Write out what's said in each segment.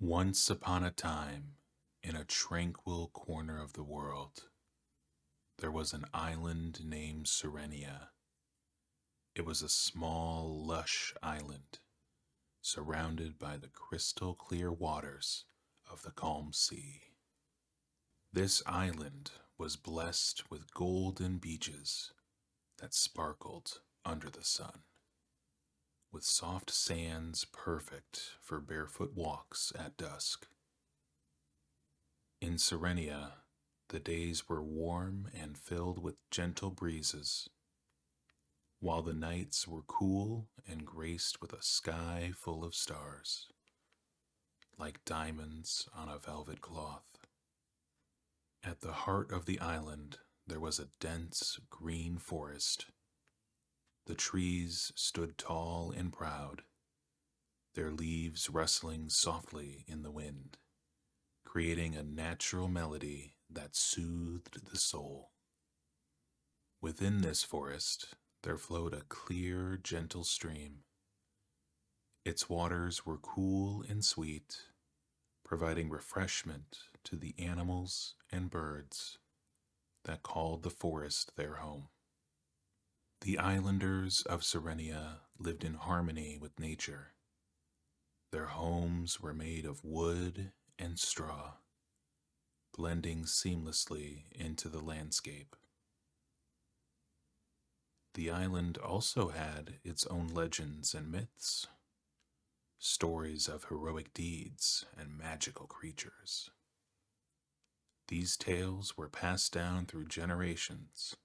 Once upon a time, in a tranquil corner of the world, there was an island named Serenia. It was a small, lush island surrounded by the crystal clear waters of the calm sea. This island was blessed with golden beaches that sparkled under the sun, with soft sands perfect for barefoot walks at dusk. In Serenia, the days were warm and filled with gentle breezes, while the nights were cool and graced with a sky full of stars, like diamonds on a velvet cloth. At the heart of the island, there was a dense green forest. The trees stood tall and proud, their leaves rustling softly in the wind, creating a natural melody that soothed the soul. Within this forest, there flowed a clear, gentle stream. Its waters were cool and sweet, providing refreshment to the animals and birds that called the forest their home. The islanders of Serenia lived in harmony with nature. Their homes were made of wood and straw, blending seamlessly into the landscape. The island also had its own legends and myths, stories of heroic deeds and magical creatures. These tales were passed down through generations,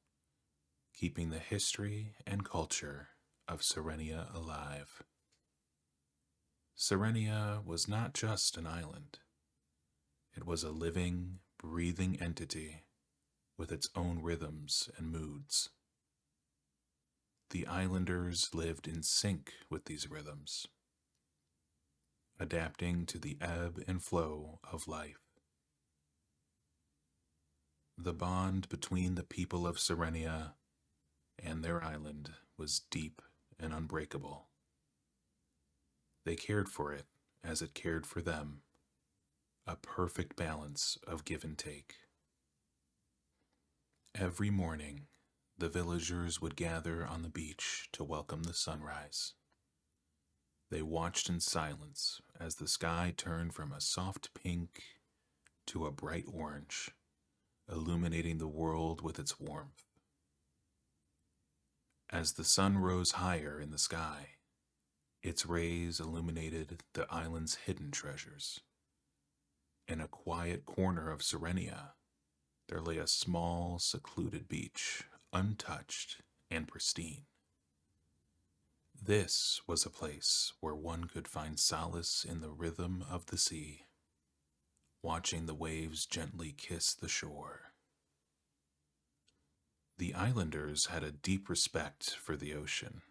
keeping the history and culture of Serenia alive. Serenia was not just an island. It was a living, breathing entity with its own rhythms and moods. The islanders lived in sync with these rhythms, adapting to the ebb and flow of life. The bond between the people of Serenia and their island was deep and unbreakable. They cared for it as it cared for them, a perfect balance of give and take. Every morning, the villagers would gather on the beach to welcome the sunrise. They watched in silence as the sky turned from a soft pink to a bright orange, illuminating the world with its warmth. As the sun rose higher in the sky, its rays illuminated the island's hidden treasures. In a quiet corner of Serenia, there lay a small, secluded beach, untouched and pristine. This was a place where one could find solace in the rhythm of the sea, watching the waves gently kiss the shore. The islanders had a deep respect for the ocean.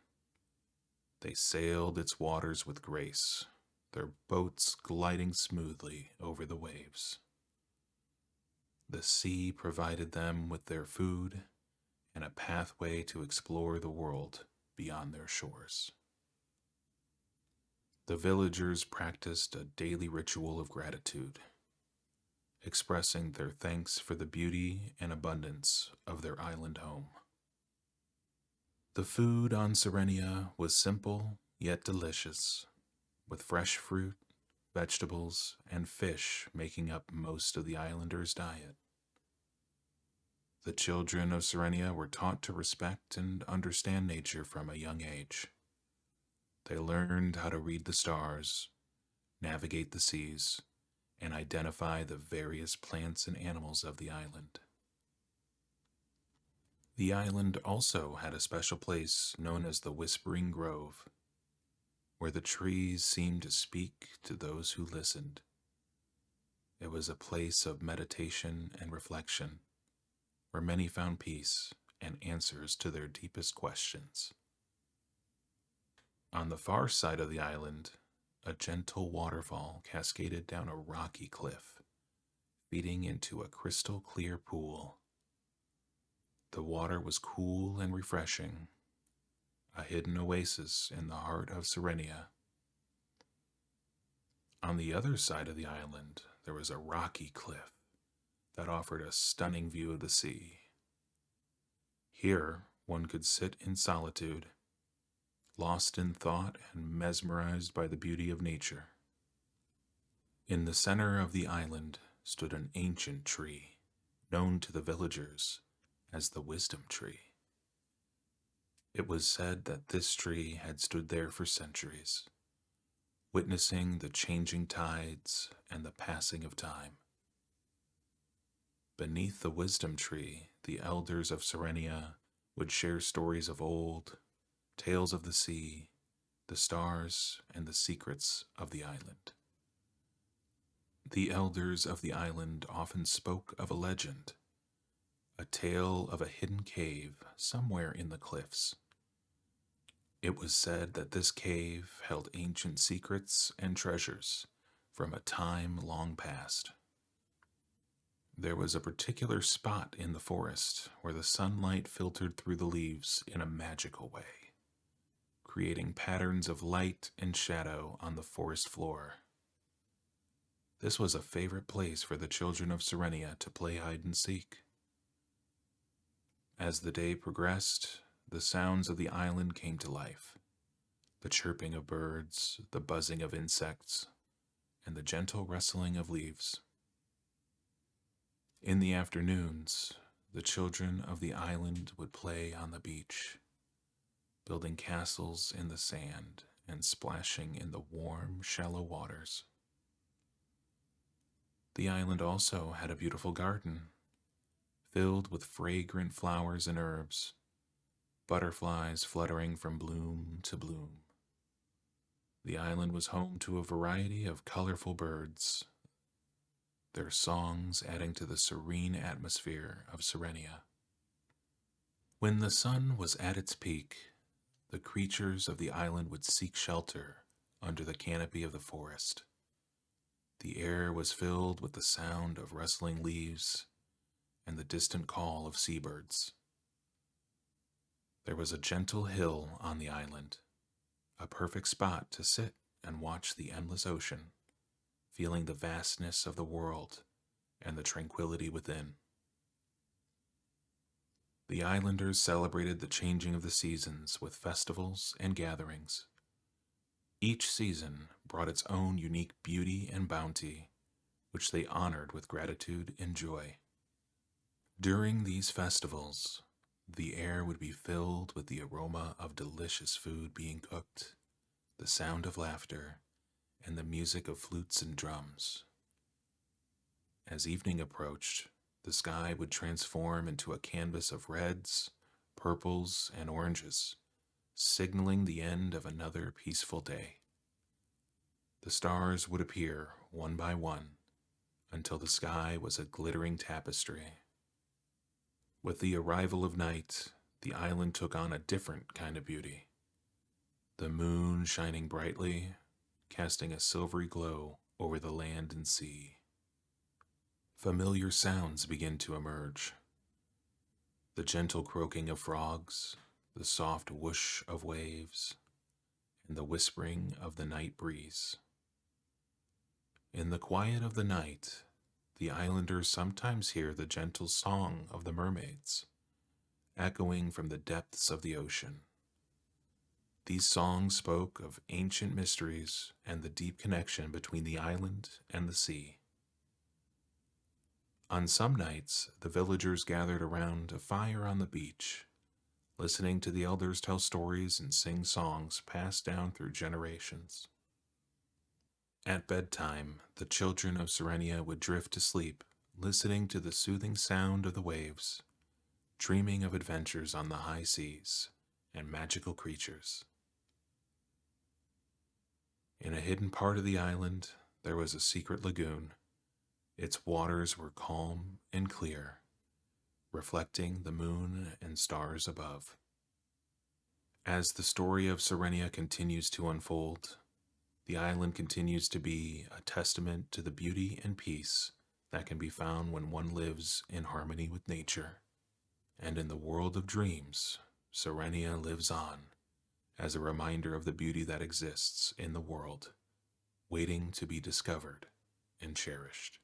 They sailed its waters with grace, their boats gliding smoothly over the waves. The sea provided them with their food and a pathway to explore the world beyond their shores. The villagers practiced a daily ritual of gratitude, expressing their thanks for the beauty and abundance of their island home. The food on Serenia was simple yet delicious, with fresh fruit, vegetables, and fish making up most of the islanders' diet. The children of Serenia were taught to respect and understand nature from a young age. They learned how to read the stars, navigate the seas, and identify the various plants and animals of the island. The island also had a special place known as the Whispering Grove, where the trees seemed to speak to those who listened. It was a place of meditation and reflection, where many found peace and answers to their deepest questions. On the far side of the island, a gentle waterfall cascaded down a rocky cliff, feeding into a crystal clear pool. The water was cool and refreshing, a hidden oasis in the heart of Serenia. On the other side of the island, there was a rocky cliff that offered a stunning view of the sea. Here, one could sit in solitude, lost in thought and mesmerized by the beauty of nature. In the center of the island stood an ancient tree, known to the villagers as the Wisdom Tree. It was said that this tree had stood there for centuries, witnessing the changing tides and the passing of time. Beneath the wisdom tree, the elders of Serenia would share stories of old, tales of the sea, the stars, and the secrets of the island. The elders of the island often spoke of a legend, a tale of a hidden cave somewhere in the cliffs. It was said that this cave held ancient secrets and treasures from a time long past. There was a particular spot in the forest where the sunlight filtered through the leaves in a magical way, creating patterns of light and shadow on the forest floor. This was a favorite place for the children of Serenia to play hide and seek. As the day progressed, the sounds of the island came to life. The chirping of birds, the buzzing of insects, and the gentle rustling of leaves. In the afternoons, the children of the island would play on the beach, building castles in the sand and splashing in the warm, shallow waters. The island also had a beautiful garden, filled with fragrant flowers and herbs, butterflies fluttering from bloom to bloom. The island was home to a variety of colorful birds, their songs adding to the serene atmosphere of Serenia. When the sun was at its peak, the creatures of the island would seek shelter under the canopy of the forest. The air was filled with the sound of rustling leaves and the distant call of seabirds. There was a gentle hill on the island, a perfect spot to sit and watch the endless ocean, feeling the vastness of the world and the tranquility within. The islanders celebrated the changing of the seasons with festivals and gatherings. Each season brought its own unique beauty and bounty, which they honored with gratitude and joy. During these festivals, the air would be filled with the aroma of delicious food being cooked, the sound of laughter, and the music of flutes and drums. As evening approached, the sky would transform into a canvas of reds, purples, and oranges, signaling the end of another peaceful day. The stars would appear one by one until the sky was a glittering tapestry. With the arrival of night, the island took on a different kind of beauty. The moon shining brightly, casting a silvery glow over the land and sea. Familiar sounds began to emerge. The gentle croaking of frogs, the soft whoosh of waves, and the whispering of the night breeze. In the quiet of the night, the islanders sometimes hear the gentle song of the mermaids, echoing from the depths of the ocean. These songs spoke of ancient mysteries and the deep connection between the island and the sea. On some nights, the villagers gathered around a fire on the beach, listening to the elders tell stories and sing songs passed down through generations. At bedtime, the children of Serenia would drift to sleep, listening to the soothing sound of the waves, dreaming of adventures on the high seas and magical creatures. In a hidden part of the island, there was a secret lagoon. Its waters were calm and clear, reflecting the moon and stars above. As the story of Serenia continues to unfold, the island continues to be a testament to the beauty and peace that can be found when one lives in harmony with nature. And in the world of dreams, Serenia lives on as a reminder of the beauty that exists in the world, waiting to be discovered and cherished.